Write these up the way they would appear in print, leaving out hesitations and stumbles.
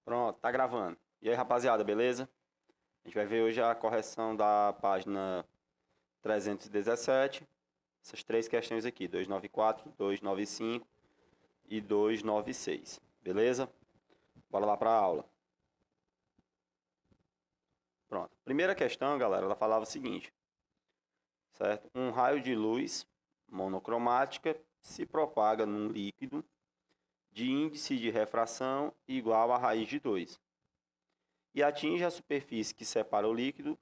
Pronto, tá gravando. E aí, rapaziada, beleza? A gente vai ver hoje a correção da página 317. Essas três questões aqui, 294, 295 e 296. Beleza? Bora lá para a aula. Pronto. Primeira questão, galera, ela falava o seguinte, certo? Um raio de luz monocromática se propaga num líquido de índice de refração igual a raiz de 2 e atinge a superfície que separa o líquido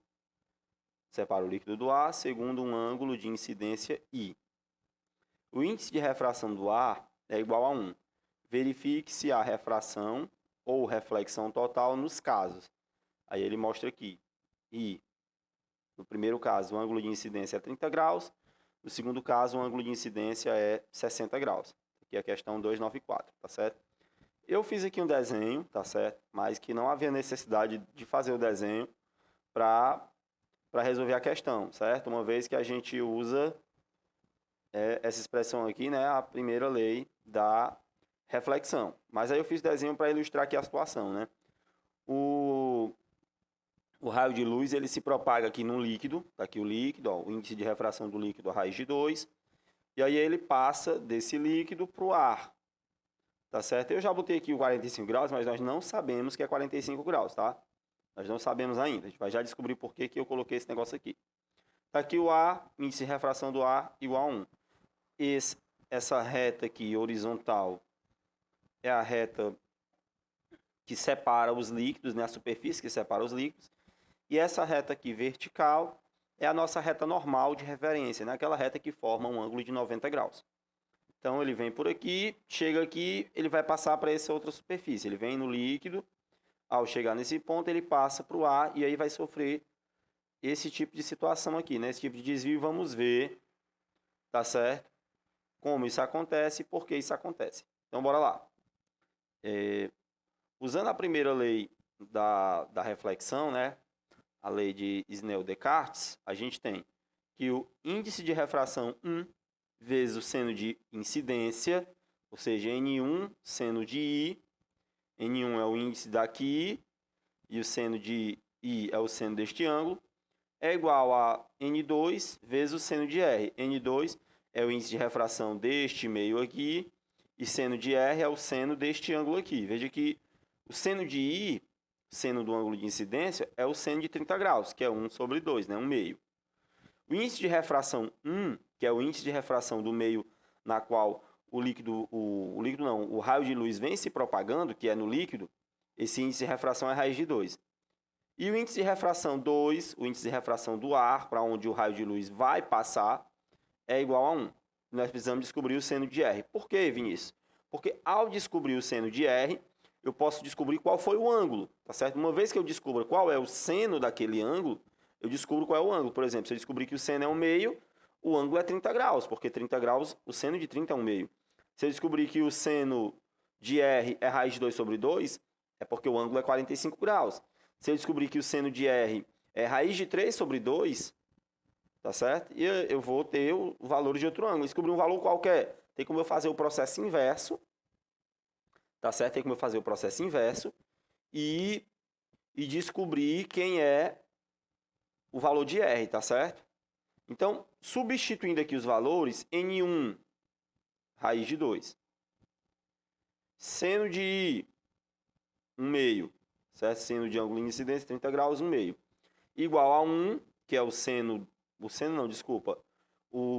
do ar segundo um ângulo de incidência I. O índice de refração do ar é igual a 1. Verifique se há refração ou reflexão total nos casos. Aí ele mostra aqui. I. No primeiro caso, o ângulo de incidência é 30 graus. No segundo caso, o ângulo de incidência é 60 graus. Aqui é a questão 294, tá certo? Eu fiz aqui um desenho, tá certo? Mas que não havia necessidade de fazer o desenho para resolver a questão, certo? Uma vez que a gente usa essa expressão aqui, né? A primeira lei da reflexão. Mas aí eu fiz desenho para ilustrar aqui a situação, né? O raio de luz, ele se propaga aqui no líquido, tá aqui o líquido, ó, o índice de refração do líquido, a raiz de 2, e aí ele passa desse líquido para o ar, tá certo? Eu já botei aqui o 45 graus, mas nós não sabemos que é 45 graus, tá? Nós não sabemos ainda, a gente vai já descobrir por que eu coloquei esse negócio aqui. Tá aqui o ar, índice de refração do ar igual a 1. Essa reta aqui, horizontal, é a reta que separa os líquidos, né? A superfície que separa os líquidos. E essa reta aqui, vertical, é a nossa reta normal de referência, né? Aquela reta que forma um ângulo de 90 graus. Então, ele vem por aqui, chega aqui, ele vai passar para essa outra superfície. Ele vem no líquido, ao chegar nesse ponto, ele passa para o ar e aí vai sofrer esse tipo de situação aqui, né? Esse tipo de desvio, vamos ver, tá certo? Como isso acontece e por que isso acontece. Então, bora lá. Usando a primeira lei da reflexão, né? A lei de Snell-Descartes, a gente tem que o índice de refração 1 vezes o seno de incidência, ou seja, N1 seno de I, N1 é o índice daqui e o seno de I é o seno deste ângulo, é igual a N2 vezes o seno de R. N2 é o índice de refração deste meio aqui e seno de R é o seno deste ângulo aqui. Veja que o seno de I, seno do ângulo de incidência, é o seno de 30 graus, que é 1 sobre 2, né? 1 meio. O índice de refração 1, que é o índice de refração do meio na qual o raio de luz vem se propagando, que é no líquido, esse índice de refração é raiz de 2. E o índice de refração 2, o índice de refração do ar, para onde o raio de luz vai passar, é igual a 1. Nós precisamos descobrir o seno de R. Por que, Vinícius? Porque ao descobrir o seno de R, eu posso descobrir qual foi o ângulo, tá certo? Uma vez que eu descubra qual é o seno daquele ângulo, eu descubro qual é o ângulo. Por exemplo, se eu descobrir que o seno é 1 meio, o ângulo é 30 graus, porque 30 graus, o seno de 30 é 1 meio. Se eu descobrir que o seno de R é raiz de 2 sobre 2, é porque o ângulo é 45 graus. Se eu descobrir que o seno de R é raiz de 3 sobre 2, tá certo? E eu vou ter o valor de outro ângulo. Descobrir um valor qualquer. Tem como eu fazer o processo inverso, tá certo? Tem como eu fazer o processo inverso e descobrir quem é o valor de R, tá certo? Então, substituindo aqui os valores, N1, raiz de 2. Seno de I, 1 meio, certo? Seno de ângulo de incidência, 30 graus, 1 meio. Igual a 1, que é o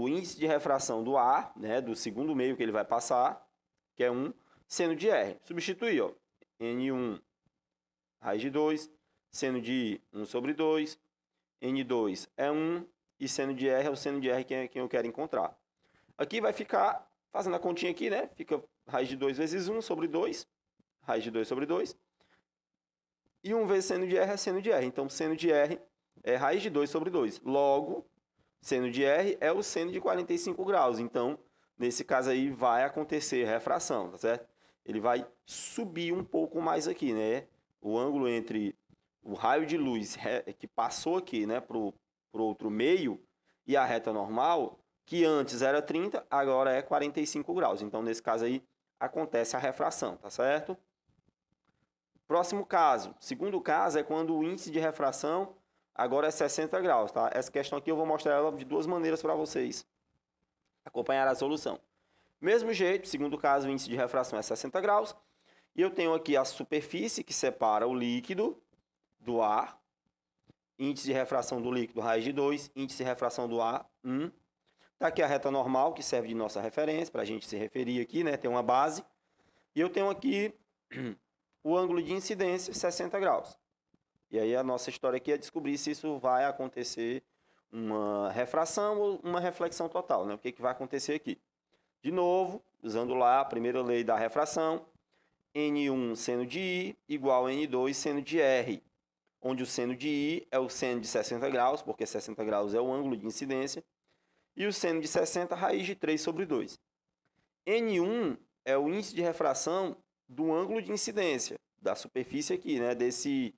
índice de refração do ar, né? Do segundo meio que ele vai passar, que é 1, seno de R. Substituir, ó. N1, raiz de 2, seno de I, 1 sobre 2, N2 é 1 e seno de R é o seno de R quem eu quero encontrar. Aqui vai ficar, fazendo a continha aqui, né? Fica raiz de 2 vezes 1 sobre 2, raiz de 2 sobre 2. E 1 vezes seno de R é seno de R. Então, seno de R é raiz de 2 sobre 2. Logo, seno de R é o seno de 45 graus. Então, nesse caso aí, vai acontecer refração, tá certo? Ele vai subir um pouco mais aqui, né? O ângulo entre o raio de luz que passou aqui, né, para o outro meio e a reta normal, que antes era 30, agora é 45 graus. Então, nesse caso aí, acontece a refração, tá certo? Próximo caso. Segundo caso é quando o índice de refração agora é 60 graus, tá? Essa questão aqui eu vou mostrar ela de duas maneiras para vocês acompanhar a solução. Mesmo jeito, segundo caso, o índice de refração é 60 graus. E eu tenho aqui a superfície que separa o líquido do ar. Índice de refração do líquido, raiz de 2. Índice de refração do ar, 1. Está aqui a reta normal, que serve de nossa referência, para a gente se referir aqui, né? Tem uma base. E eu tenho aqui o ângulo de incidência, 60 graus. E aí a nossa história aqui é descobrir se isso vai acontecer uma refração ou uma reflexão total, né? O que vai acontecer aqui? De novo, usando lá a primeira lei da refração, N1 seno de I igual a N2 seno de R, onde o seno de I é o seno de 60 graus, porque 60 graus é o ângulo de incidência, e o seno de 60, raiz de 3 sobre 2. N1 é o índice de refração do ângulo de incidência, da superfície aqui, né? Desse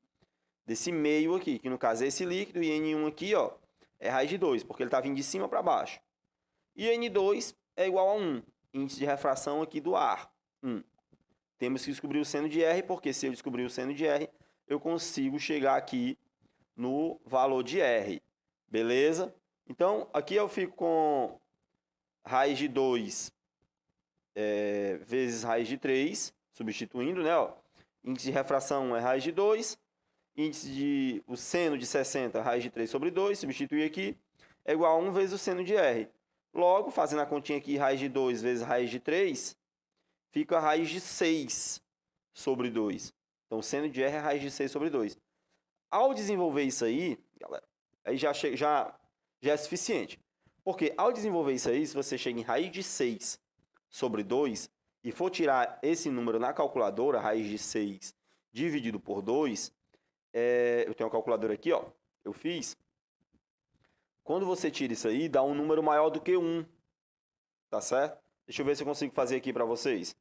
meio aqui, que no caso é esse líquido, e N1 aqui, ó, é raiz de 2, porque ele está vindo de cima para baixo. E N2 é igual a 1, índice de refração aqui do ar, 1. Temos que descobrir o seno de R, porque se eu descobrir o seno de R, eu consigo chegar aqui no valor de R. Beleza? Então, aqui eu fico com raiz de 2 vezes raiz de 3, substituindo, né? Ó. Índice de refração é raiz de 2. O seno de 60, raiz de 3 sobre 2, substituir aqui, é igual a 1 vezes o seno de R. Logo, fazendo a continha aqui, raiz de 2 vezes raiz de 3, fica a raiz de 6 sobre 2. Então, o seno de R é raiz de 6 sobre 2. Ao desenvolver isso aí, galera, aí já é suficiente. Porque ao desenvolver isso aí, se você chega em raiz de 6 sobre 2 e for tirar esse número na calculadora, raiz de 6 dividido por 2, eu tenho uma calculadora aqui, ó, eu fiz. Quando você tira isso aí, dá um número maior do que 1, tá certo? Deixa eu ver se eu consigo fazer aqui para vocês.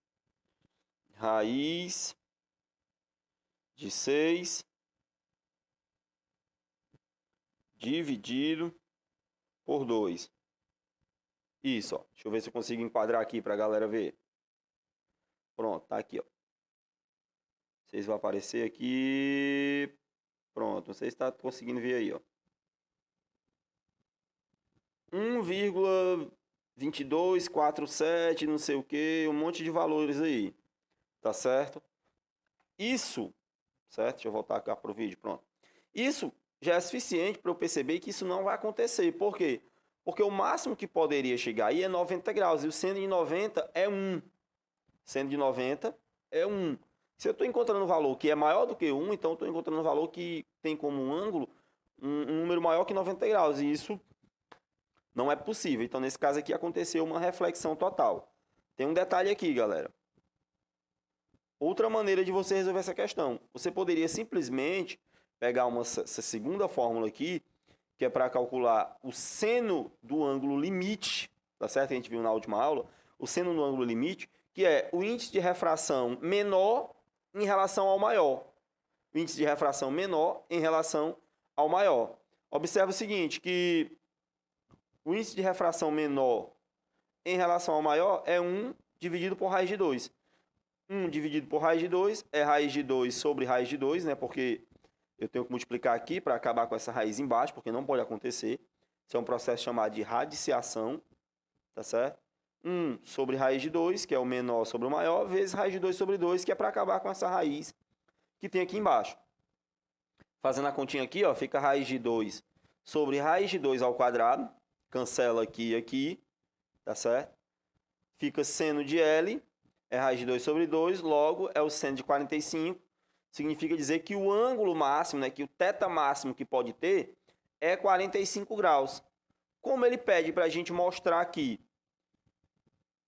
Raiz de 6 dividido por 2. Isso, ó. Deixa eu ver se eu consigo enquadrar aqui para a galera ver. Pronto, tá aqui, ó. Vocês vão aparecer aqui. Pronto, não sei se está conseguindo ver aí, ó. 1,2247, não sei o que, um monte de valores aí. Tá certo? Isso, certo? Deixa eu voltar cá pro vídeo, pronto. Isso já é suficiente para eu perceber que isso não vai acontecer. Por quê? Porque o máximo que poderia chegar aí é 90 graus. E o seno de 90 é 1. Seno de 90 é 1. Se eu estou encontrando um valor que é maior do que 1, então eu estou encontrando um valor que tem como um ângulo um número maior que 90 graus. E isso não é possível. Então, nesse caso aqui, aconteceu uma reflexão total. Tem um detalhe aqui, galera. Outra maneira de você resolver essa questão. Você poderia simplesmente pegar essa segunda fórmula aqui, que é para calcular o seno do ângulo limite, tá certo? A gente viu na última aula. O seno do ângulo limite, que é o índice de refração menor em relação ao maior. O índice de refração menor em relação ao maior. Observe o seguinte, que o índice de refração menor em relação ao maior é 1 dividido por raiz de 2. 1 dividido por raiz de 2 é raiz de 2 sobre raiz de 2, né? Porque eu tenho que multiplicar aqui para acabar com essa raiz embaixo, porque não pode acontecer. Isso é um processo chamado de radiciação, tá certo? 1 sobre raiz de 2, que é o menor sobre o maior, vezes raiz de 2 sobre 2, que é para acabar com essa raiz que tem aqui embaixo. Fazendo a continha aqui, ó, fica raiz de 2 sobre raiz de 2 ao quadrado. Cancela aqui e aqui, tá certo? Fica seno de L, é raiz de 2 sobre 2, logo é o seno de 45. Significa dizer que o ângulo máximo, né, que o θ máximo que pode ter é 45 graus. Como ele pede para a gente mostrar aqui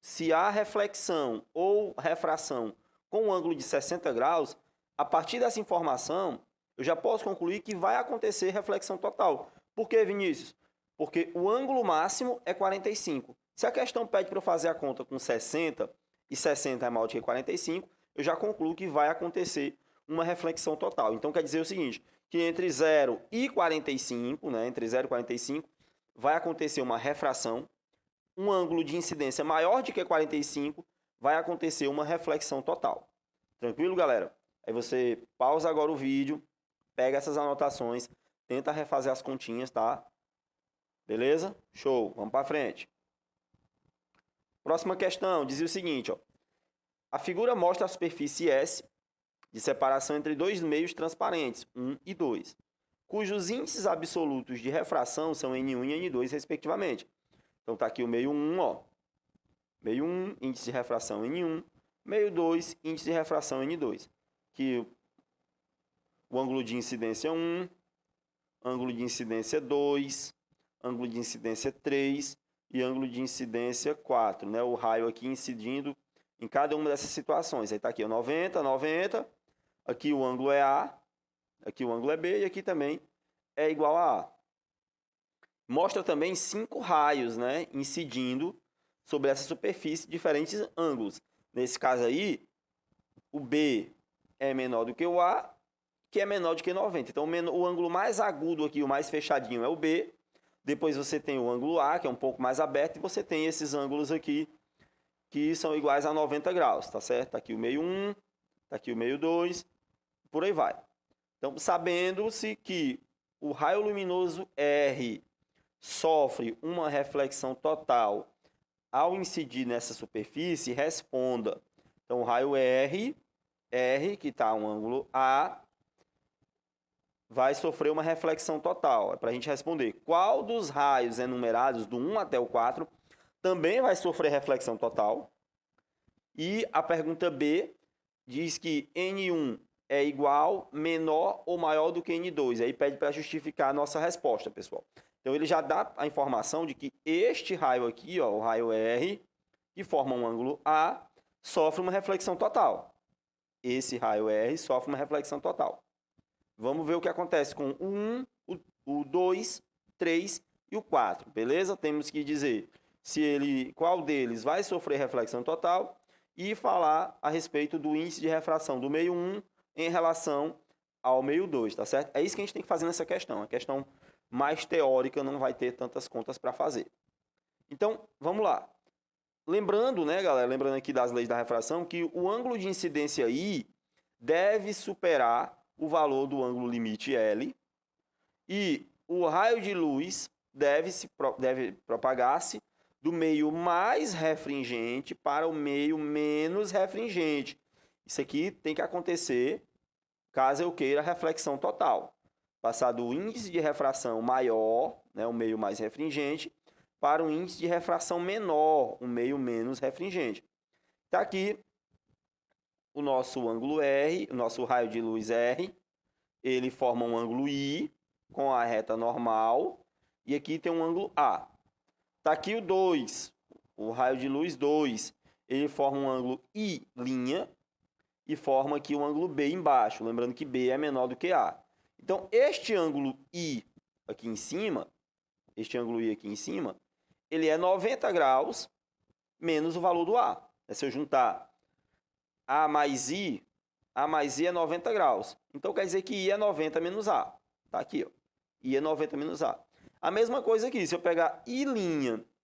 se há reflexão ou refração com um ângulo de 60 graus, a partir dessa informação, eu já posso concluir que vai acontecer reflexão total. Por que, Vinícius? Porque o ângulo máximo é 45. Se a questão pede para eu fazer a conta com 60, e 60 é maior do que 45, eu já concluo que vai acontecer uma reflexão total. Então, quer dizer o seguinte, que entre 0 e 45, né, entre 0 e 45, vai acontecer uma refração, um ângulo de incidência maior do que 45, vai acontecer uma reflexão total. Tranquilo, galera? Aí você pausa agora o vídeo, pega essas anotações, tenta refazer as continhas, tá? Beleza? Show. Vamos para frente. Próxima questão, dizia o seguinte, ó. A figura mostra a superfície S de separação entre dois meios transparentes, 1 e 2, cujos índices absolutos de refração são N1 e N2, respectivamente. Então tá aqui o meio 1, ó. Meio 1, índice de refração N1, meio 2, índice de refração N2. Que o ângulo de incidência 1, ângulo de incidência 2, ângulo de incidência 3 e ângulo de incidência 4, né? O raio aqui incidindo em cada uma dessas situações. Aí está aqui o 90, 90, aqui o ângulo é A, aqui o ângulo é B e aqui também é igual a A. Mostra também 5 raios, né, incidindo sobre essa superfície, diferentes ângulos. Nesse caso aí, o B é menor do que o A, que é menor do que 90. Então, o ângulo mais agudo aqui, o mais fechadinho, é o B. Depois você tem o ângulo A, que é um pouco mais aberto, e você tem esses ângulos aqui, que são iguais a 90 graus, tá certo? Está aqui o meio 1, está aqui o meio 2, por aí vai. Então, sabendo-se que o raio luminoso R sofre uma reflexão total ao incidir nessa superfície, responda. Então, o raio R, que está um ângulo A, vai sofrer uma reflexão total. É para a gente responder qual dos raios enumerados, do 1 até o 4, também vai sofrer reflexão total. E a pergunta B diz que N1 é igual, menor ou maior do que N2. Aí pede para justificar a nossa resposta, pessoal. Então ele já dá a informação de que este raio aqui, ó, o raio R, que forma um ângulo A, sofre uma reflexão total. Esse raio R sofre uma reflexão total. Vamos ver o que acontece com o 1, o 2, 3 e o 4, beleza? Temos que dizer qual deles vai sofrer reflexão total e falar a respeito do índice de refração do meio 1 em relação ao meio 2, tá certo? É isso que a gente tem que fazer nessa questão. A questão mais teórica não vai ter tantas contas para fazer. Então, vamos lá. Lembrando, né, galera, lembrando aqui das leis da refração, que o ângulo de incidência I deve superar o valor do ângulo limite L e o raio de luz deve propagar-se do meio mais refringente para o meio menos refringente. Isso aqui tem que acontecer caso eu queira reflexão total. Passar do índice de refração maior, né, o meio mais refringente, para o índice de refração menor, o meio menos refringente. Está aqui o nosso ângulo R, o nosso raio de luz R, ele forma um ângulo I com a reta normal e aqui tem um ângulo A. Está aqui o 2, o raio de luz 2, ele forma um ângulo I' e forma aqui um ângulo B embaixo, lembrando que B é menor do que A. Então, este ângulo I aqui em cima, ele é 90 graus menos o valor do A. Se eu juntar A mais I é 90 graus. Então, quer dizer que I é 90 menos A. Tá aqui, ó. I é 90 menos A. A mesma coisa aqui, se eu pegar I'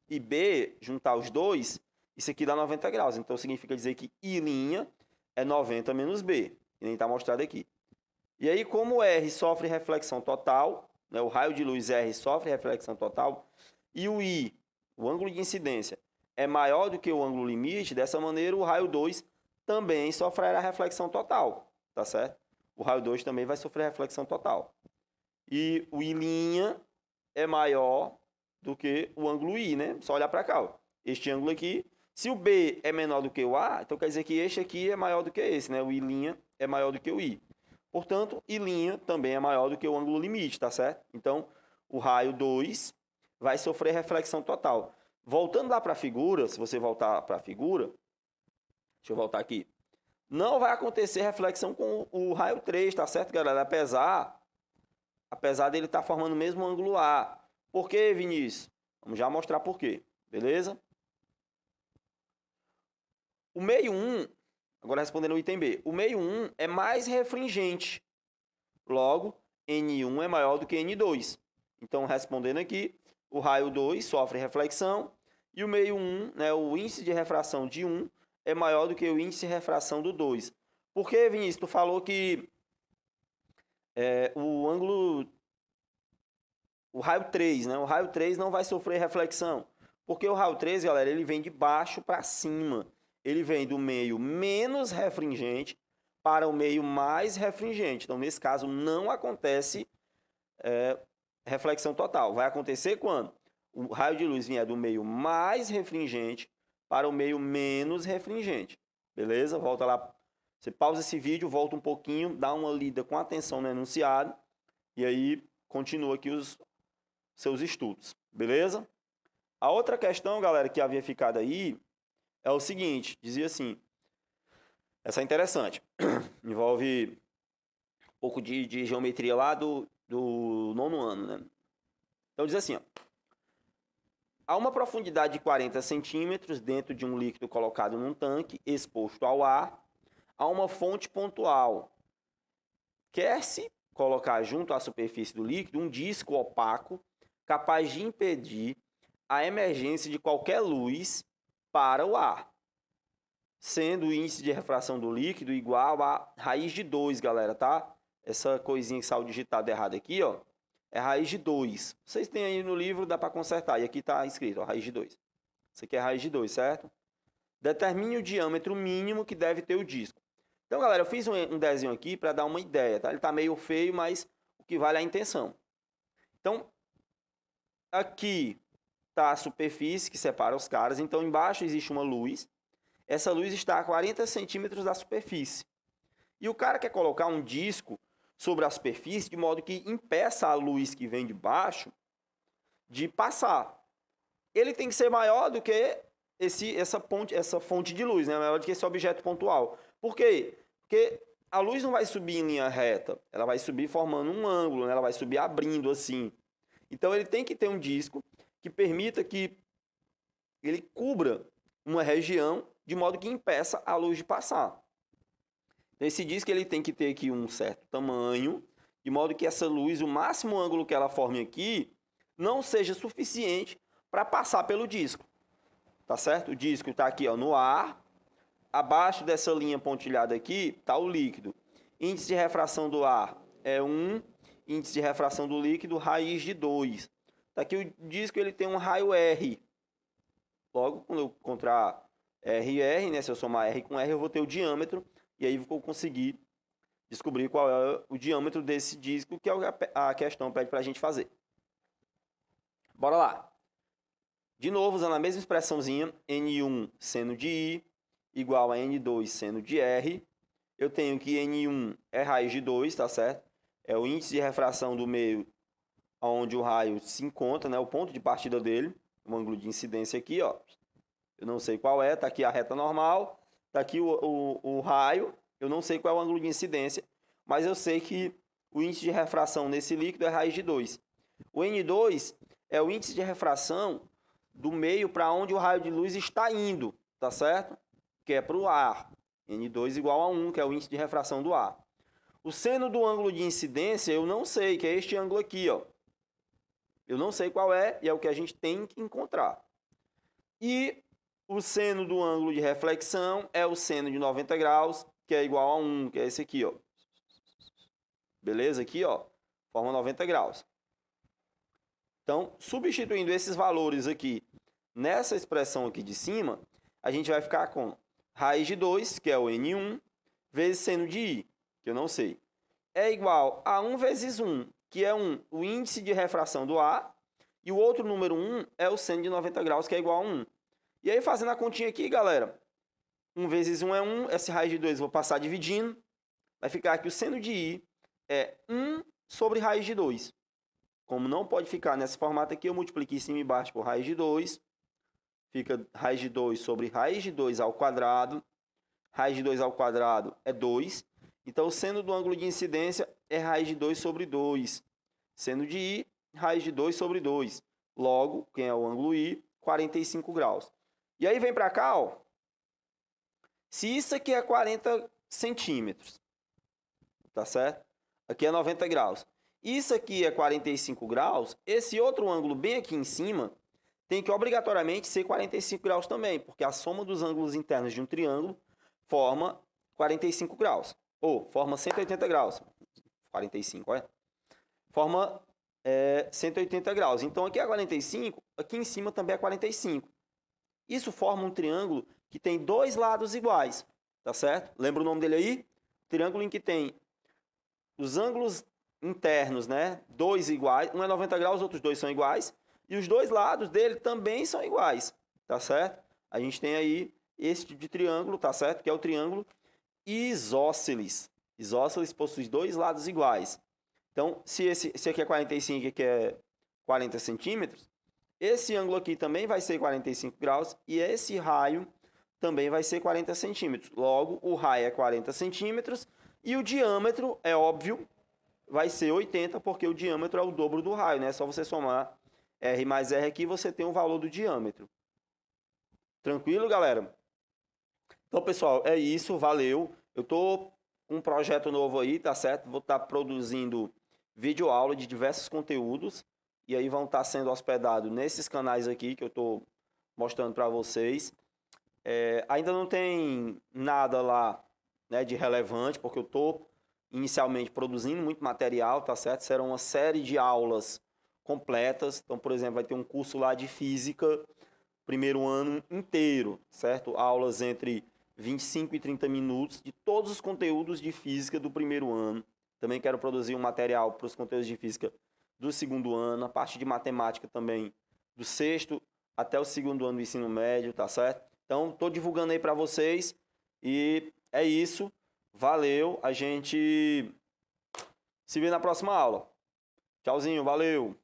e B, juntar os dois, isso aqui dá 90 graus. Então, significa dizer que I' é 90 menos B, que nem está mostrado aqui. E aí, como R sofre reflexão total, né, o raio de luz R sofre reflexão total, e o I, o ângulo de incidência, é maior do que o ângulo limite, dessa maneira o raio 2 também sofrerá reflexão total, tá certo? O raio 2 também vai sofrer reflexão total. E o I' é maior do que o ângulo I, né? Só olhar para cá, ó. Este ângulo aqui, se o B é menor do que o A, então quer dizer que este aqui é maior do que esse, né? O I' é maior do que o I. Portanto, I' também é maior do que o ângulo limite, tá certo? Então, o raio 2 vai sofrer reflexão total. Voltando lá para a figura, se você voltar para a figura, deixa eu voltar aqui, não vai acontecer reflexão com o raio 3, tá certo, galera? Apesar dele estar formando o mesmo ângulo A. Por quê, Vinícius? Vamos já mostrar por quê, beleza? O meio 1, agora respondendo o item B, o meio 1 é mais refringente. Logo, N1 é maior do que N2. Então, respondendo aqui, o raio 2 sofre reflexão e o meio 1, né, o índice de refração de 1 é maior do que o índice de refração do 2. Por que, Vinícius, tu falou que o ângulo, o raio 3, né? O raio 3 não vai sofrer reflexão. Porque o raio 3, galera, ele vem de baixo para cima. Ele vem do meio menos refringente para o meio mais refringente. Então, nesse caso, não acontece reflexão total. Vai acontecer quando o raio de luz vier do meio mais refringente para o meio menos refringente. Beleza? Volta lá. Você pausa esse vídeo, volta um pouquinho, dá uma lida com atenção no enunciado e aí continua aqui os seus estudos. Beleza? A outra questão, galera, que havia ficado aí é o seguinte, dizia assim, essa é interessante, envolve um pouco de geometria lá do nono ano, né? Então diz assim, ó, a uma profundidade de 40 centímetros dentro de um líquido colocado num tanque exposto ao ar, há uma fonte pontual. Quer-se colocar junto à superfície do líquido um disco opaco capaz de impedir a emergência de qualquer luz para o ar, sendo o índice de refração do líquido igual a raiz de 2, galera, tá? Essa coisinha que saiu digitado errado aqui, ó, é raiz de 2. Vocês têm aí no livro, dá para consertar. E aqui está escrito, ó, raiz de 2. Isso aqui é raiz de 2, certo? Determine o diâmetro mínimo que deve ter o disco. Então, galera, eu fiz um desenho aqui para dar uma ideia, tá? Ele está meio feio, mas o que vale é a intenção. Então, aqui está a superfície que separa os caras. Então, embaixo existe uma luz. Essa luz está a 40 centímetros da superfície. E o cara quer colocar um disco sobre a superfície de modo que impeça a luz que vem de baixo de passar. Ele tem que ser maior do que essa fonte de luz, né? Maior do que esse objeto pontual. Por quê? Porque a luz não vai subir em linha reta, ela vai subir formando um ângulo, né? Ela vai subir abrindo assim. Então ele tem que ter um disco que permita que ele cubra uma região de modo que impeça a luz de passar. Esse disco ele tem que ter aqui um certo tamanho, de modo que essa luz, o máximo ângulo que ela forme aqui, não seja suficiente para passar pelo disco. Tá certo? O disco está aqui, ó, no ar. Abaixo dessa linha pontilhada aqui está o líquido. Índice de refração do ar é 1. Índice de refração do líquido, raiz de 2. Tá aqui o disco, ele tem um raio R. Logo, quando eu encontrar R e R, né, se eu somar R com R, eu vou ter o diâmetro. E aí vou conseguir descobrir qual é o diâmetro desse disco, que é o que a questão pede para a gente fazer. Bora lá. De novo, usando a mesma expressãozinha, N1 seno de I igual a N2 seno de R. Eu tenho que N1 é raiz de 2, tá certo? É o índice de refração do meio onde o raio se encontra, né? O ponto de partida dele, o ângulo de incidência aqui, ó. Eu não sei qual é, tá aqui a reta normal, tá aqui o raio, eu não sei qual é o ângulo de incidência, mas eu sei que o índice de refração nesse líquido é raiz de 2. O N2 é o índice de refração do meio para onde o raio de luz está indo, tá certo? Que é para o ar. N2 igual a 1, que é o índice de refração do ar. O seno do ângulo de incidência eu não sei, que é este ângulo aqui, ó. Eu não sei qual é, e é o que a gente tem que encontrar. E o seno do ângulo de reflexão é o seno de 90 graus, que é igual a 1, que é esse aqui, ó. Beleza? Aqui, ó, forma 90 graus. Então, substituindo esses valores aqui nessa expressão aqui de cima, a gente vai ficar com raiz de 2, que é o N1, vezes seno de I, que eu não sei, é igual a 1 vezes 1, que é o índice de refração do ar, e o outro número 1 é o seno de 90 graus, que é igual a 1. E aí, fazendo a continha aqui, galera, 1 vezes 1 é 1, esse raiz de 2 eu vou passar dividindo, vai ficar aqui o seno de I é 1 sobre raiz de 2. Como não pode ficar nesse formato aqui, eu multiplico em cima e embaixo por raiz de 2. Fica raiz de 2 sobre raiz de 2 ao quadrado. Raiz de 2 ao quadrado é 2. Então, o seno do ângulo de incidência é raiz de 2 sobre 2. Seno de I, raiz de 2 sobre 2. Logo, quem é o ângulo I? 45 graus. E aí vem para cá, ó. Se isso aqui é 40 centímetros, tá certo? Aqui é 90 graus. Isso aqui é 45 graus, esse outro ângulo bem aqui em cima tem que obrigatoriamente ser 45 graus também, porque a soma dos ângulos internos de um triângulo forma 45 graus. Ou forma 180 graus. 45, olha. Forma 180 graus. Então aqui é 45, aqui em cima também é 45. Isso forma um triângulo que tem dois lados iguais, tá certo? Lembra o nome dele aí? Triângulo em que tem os ângulos internos, né? Dois iguais, um é 90 graus, os outros dois são iguais, e os dois lados dele também são iguais, tá certo? A gente tem aí esse tipo de triângulo, tá certo? Que é o triângulo isósceles. Isósceles possui dois lados iguais. Então, se aqui é 45 e aqui é 40 centímetros, esse ângulo aqui também vai ser 45 graus e esse raio também vai ser 40 centímetros. Logo, o raio é 40 centímetros e o diâmetro, é óbvio, vai ser 80, porque o diâmetro é o dobro do raio, né? É só você somar R mais R aqui, você tem o valor do diâmetro. Tranquilo, galera? Então, pessoal, é isso, valeu. Eu tô com um projeto novo aí, tá certo? Vou estar produzindo vídeo aula de diversos conteúdos e aí vão estar sendo hospedados nesses canais aqui que eu tô mostrando para vocês. Ainda não tem nada lá, né, de relevante, porque eu tô inicialmente produzindo muito material, tá certo? Serão uma série de aulas completas. Então, por exemplo, vai ter um curso lá de física, primeiro ano inteiro, certo? Aulas entre 25 e 30 minutos de todos os conteúdos de física do primeiro ano. Também quero produzir um material para os conteúdos de física do segundo ano, a parte de matemática também do sexto até o segundo ano do ensino médio, tá certo? Então, estou divulgando aí para vocês e é isso. Valeu, a gente se vê na próxima aula. Tchauzinho, valeu!